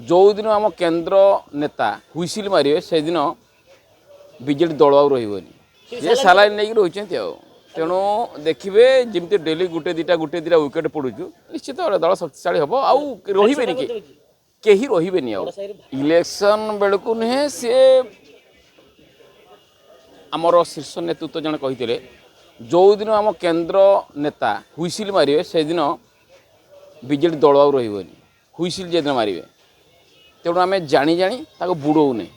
जो दिन आम केन्द्र नेता हुइसिल मारे से दिन बीजेडी दल आउ रही सी सालाइन नहीं रही तेणु देखिए जमी डेली गोटे दिटा विकेट पड़ू निश्चित दल शक्तिशाली हम आउ रही कहीं रही इलेक्शन बेलू नुहे सी आमर शीर्ष नेतृत्व जन कही जो दिन आम केन्द्र नेता हुइसिल मारे से दिन बीजेडी दल आउ रही हुइसिल जे दिन मारे तेणु आम जानी बुड़ौने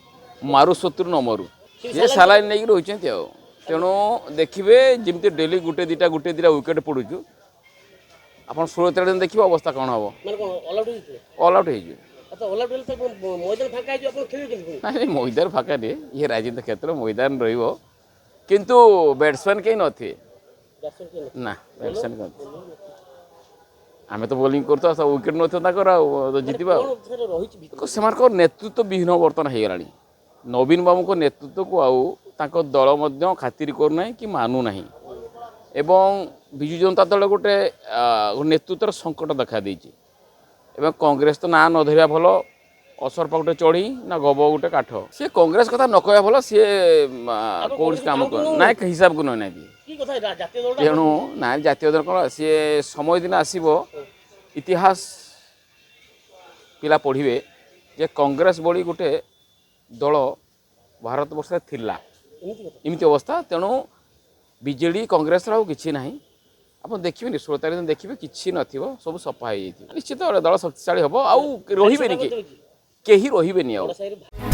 मारु शत्रु न मरु ये सालाइन नहीं रही तेणु देखिए जमी डेली गोटे दिटा विकेट पड़ू आप 16 दिन देखिए अवस्था कौन हम ऑल आउट मैदान फाका नहीं ये राजनीति क्षेत्र मैदान किंतु बैट्समैन कहीं नथे ना बैट्समैन आम तो बोलिंग करता सब विकेट न जितवा से नेतृत्व विहीन बर्तन हो गला नवीन बाबू को नेतृत्व को आउ दल खातिर करना कि मानु ना एवं विजु जनता दल गोटे नेतृत्वर संकट देखा देछि एवं कांग्रेस तो ना न धरिया भल असर गोटे चढ़ी ना गब गोटे काठ सी कांग्रेस कथा न कहवा भल सी कौन काम ना हिसाब को ना तेणु ना जातीय दल कौन सी समय दिन आसब इतिहास पिला पढ़े जे कांग्रेस बड़ी गोटे दल भारत वर्ष थिला इमती अवस्था तेणु बीजेडी कांग्रेस कि ना आप देखिए 16 तारीख देखिए कि सब सफा हो निश्चित दल शक्तिशाली हम आउ रही कहीं रही।